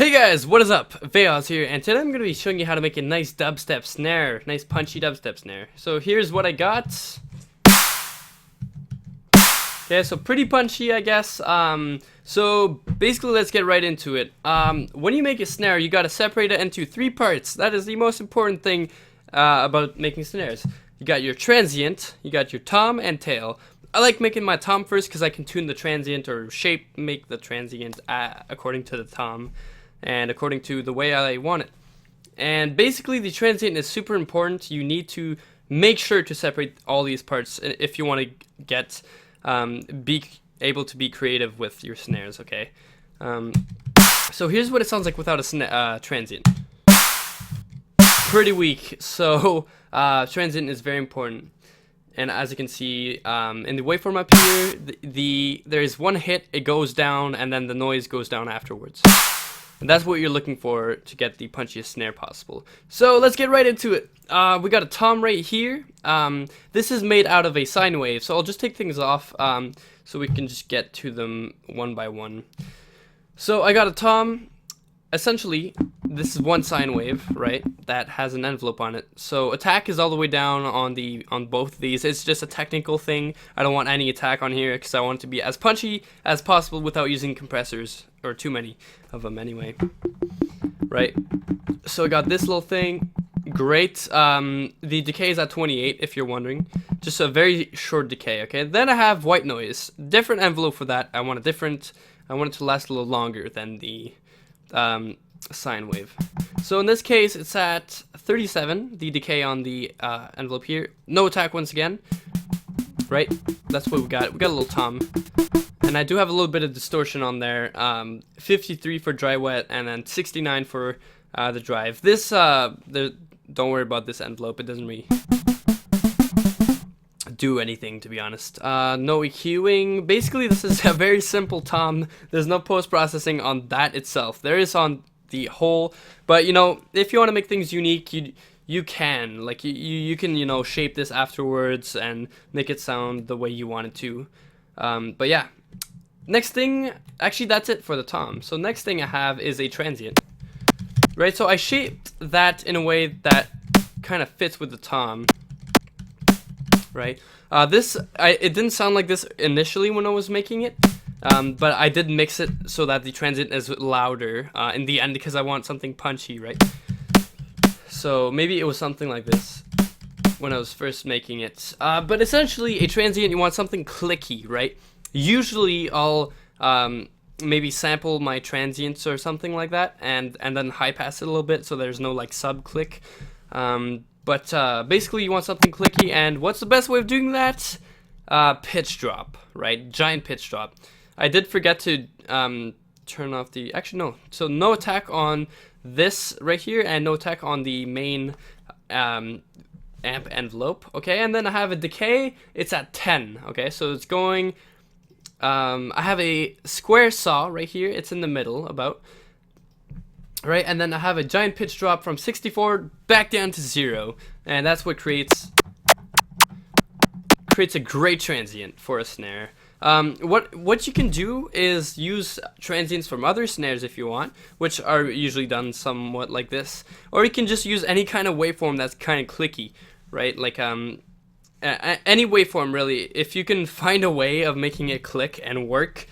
Hey guys, what is up? VayHoz here, and today I'm going to be showing you how to make a nice dubstep snare, nice punchy dubstep snare. So here's what I got. Okay, so pretty punchy, I guess. So basically, let's get right into it. When you make a snare, you got to separate it into three parts. That is the most important thing about making snares. You got your transient, you got your tom and tail. I like making my tom first because I can tune the transient or make the transient according to the tom and according to the way I want it. And basically the transient is super important. You need to make sure to separate all these parts if you want to get be able to be creative with your snares, okay? So here's what it sounds like without a transient. Pretty weak, so transient is very important. And as you can see in the waveform up here, there's one hit, it goes down, and then the noise goes down afterwards. And that's what you're looking for to get the punchiest snare possible. So let's get right into it. We got a tom right here. This is made out of a sine wave, so I'll just take things off so we can just get to them one by one. So I got a tom. Essentially, this is one sine wave, right, that has an envelope on it. So attack is all the way down on both of these. It's just a technical thing. I don't want any attack on here because I want it to be as punchy as possible without using compressors, or too many of them anyway. Right, so I got this little thing. Great. The decay is at 28, if you're wondering. Just a very short decay, okay? Then I have white noise. Different envelope for that. I want it to last a little longer than the sine wave. So in this case, it's at 37, the decay on the envelope here. No attack once again. Right? That's what we got. We got a little tom. And I do have a little bit of distortion on there. 53 for dry wet, and then 69 for the drive. This, don't worry about this envelope. It doesn't really do anything, to be honest. No EQing. Basically, this is a very simple tom. There's no post-processing on that itself. There is on the whole, but you know, if you want to make things unique, you can, like, you can, you know, shape this afterwards and make it sound the way you want it to. But yeah, next thing, actually that's it for the tom. So next thing I have is a transient. Right, so I shaped that in a way that kind of fits with the tom. Right, it didn't sound like this initially when I was making it, but I did mix it so that the transient is louder in the end because I want something punchy, right? So maybe it was something like this when I was first making it. But essentially, a transient, you want something clicky, right? Usually, I'll maybe sample my transients or something like that, and then high pass it a little bit so there's no like sub click. But basically, you want something clicky, and what's the best way of doing that? Pitch drop, right? Giant pitch drop. I did forget to turn off the... Actually, no. So no attack on this right here, and no attack on the main amp envelope, okay? And then I have a decay. It's at 10, okay? So it's going... I have a square saw right here. It's in the middle, about... Right, and then I have a giant pitch drop from 64 back down to 0, and that's what creates a great transient for a snare. What you can do is use transients from other snares if you want, which are usually done somewhat like this, or you can just use any kind of waveform that's kind of clicky, right? Like any waveform really. If you can find a way of making it click and work,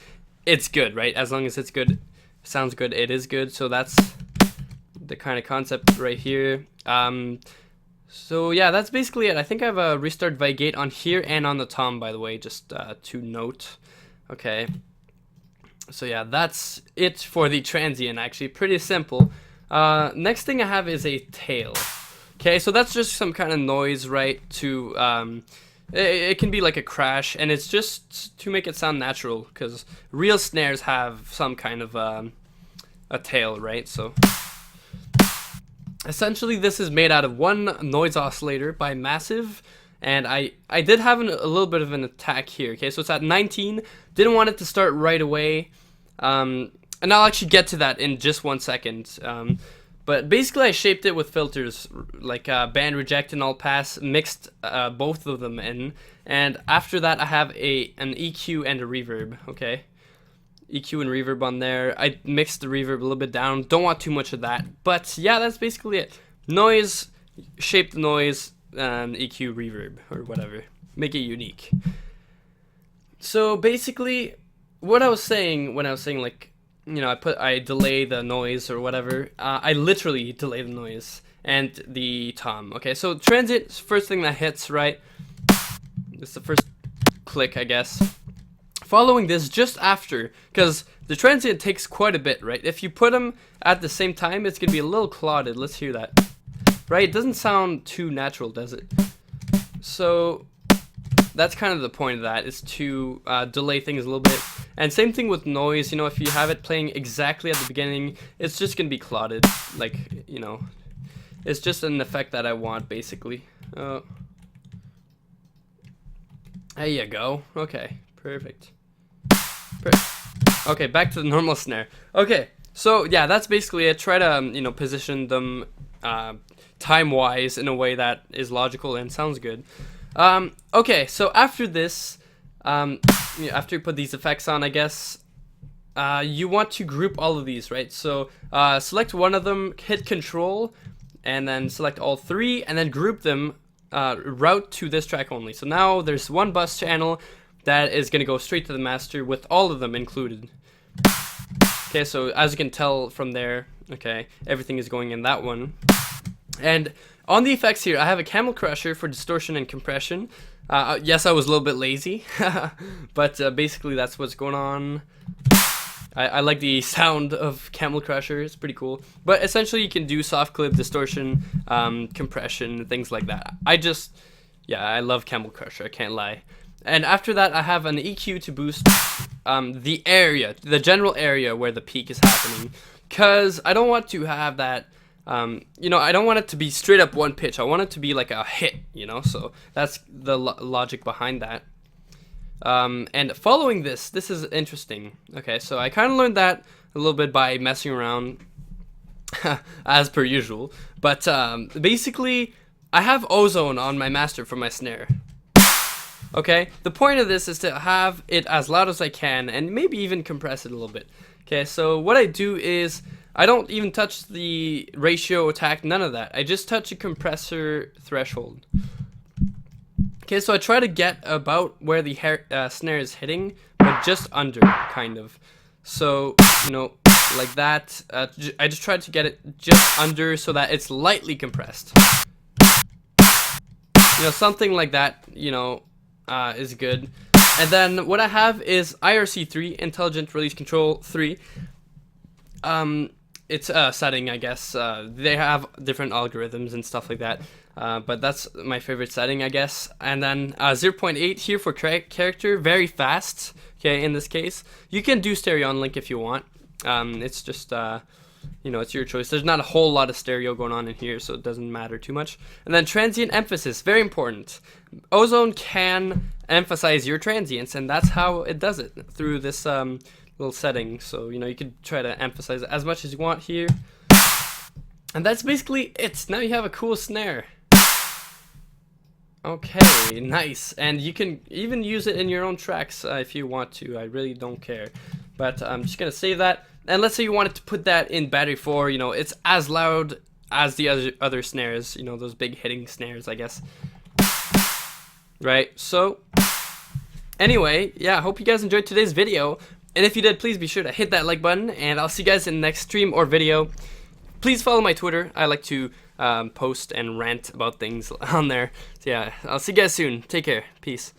it's good, right? As long as it's good. Sounds good, it is good. So that's the kind of concept right here. So yeah, that's basically it. I think I have a restart gate on here and on the tom, by the way, just to note. Okay, so yeah, that's it for the transient. Actually pretty simple. Next thing I have is a tail. Okay, so that's just some kind of noise, right? To it can be like a crash, and it's just to make it sound natural, because real snares have some kind of a tail, right? So essentially this is made out of one noise oscillator by Massive, and I did have a little bit of an attack here. Okay, so it's at 19. Didn't want it to start right away, and I'll actually get to that in just 1 second. But basically I shaped it with filters like band reject and all pass, mixed both of them in, and after that I have an EQ and a reverb, okay? EQ and reverb on there. I mixed the reverb a little bit down. Don't want too much of that. But yeah, that's basically it. Noise, shape the noise, and EQ reverb or whatever. Make it unique. So basically, what I was saying when I was saying like, you know, I delay the noise or whatever. I literally delay the noise and the tom. Okay, so transient is first thing that hits, right? It's the first click, I guess. Following this just after, because the transient takes quite a bit, right? If you put them at the same time, it's gonna be a little clotted. Let's hear that. Right? It doesn't sound too natural, does it? So that's kind of the point of that, is to delay things a little bit. And same thing with noise, you know, if you have it playing exactly at the beginning, it's just gonna be clotted. Like, you know, it's just an effect that I want, basically. There you go. Okay, perfect. Okay, back to the normal snare. Okay, so yeah, that's basically it. Try to, you know, position them time-wise in a way that is logical and sounds good. Okay, so after this, after you put these effects on, I guess, you want to group all of these, right? So select one of them, hit Control, and then select all three, and then group them, route to this track only. So now there's one bus channel that is going to go straight to the master with all of them included. Okay, so as you can tell from there, okay, everything is going in that one. And on the effects here, I have a Camel Crusher for distortion and compression. Yes, I was a little bit lazy, but basically that's what's going on. I like the sound of Camel Crusher, it's pretty cool. But essentially you can do soft clip, distortion, compression, things like that. I love Camel Crusher, I can't lie. And after that, I have an EQ to boost the area, the general area where the peak is happening. Because I don't want to have that, you know, I don't want it to be straight up one pitch. I want it to be like a hit, you know, so that's the logic behind that. And following this is interesting. Okay, so I kind of learned that a little bit by messing around, as per usual. But basically, I have ozone on my master for my snare. Okay, the point of this is to have it as loud as I can and maybe even compress it a little bit. Okay, so what I do is I don't even touch the ratio, attack, none of that. I just touch a compressor threshold. Okay, so I try to get about where the snare is hitting, but just under, kind of. So, you know, like that. I just try to get it just under so that it's lightly compressed. You know, something like that, you know, is good. And then what I have is IRC3, Intelligent Release Control 3. It's a setting, I guess. They have different algorithms and stuff like that. But that's my favorite setting, I guess. And then 0.8 here for character, very fast. Okay, in this case, you can do stereo on link if you want. It's just you know, it's your choice. There's not a whole lot of stereo going on in here, so it doesn't matter too much. And then transient emphasis, very important. Ozone can emphasize your transients, and that's how it does it, through this little setting. So, you know, you could try to emphasize it as much as you want here. And that's basically it. Now you have a cool snare. Okay, nice. And you can even use it in your own tracks if you want to. I really don't care. But I'm just going to save that. And let's say you wanted to put that in battery 4, you know, it's as loud as the other snares, you know, those big hitting snares, I guess. Right, so, anyway, yeah, I hope you guys enjoyed today's video. And if you did, please be sure to hit that like button, and I'll see you guys in the next stream or video. Please follow my Twitter. I like to post and rant about things on there. So yeah, I'll see you guys soon. Take care. Peace.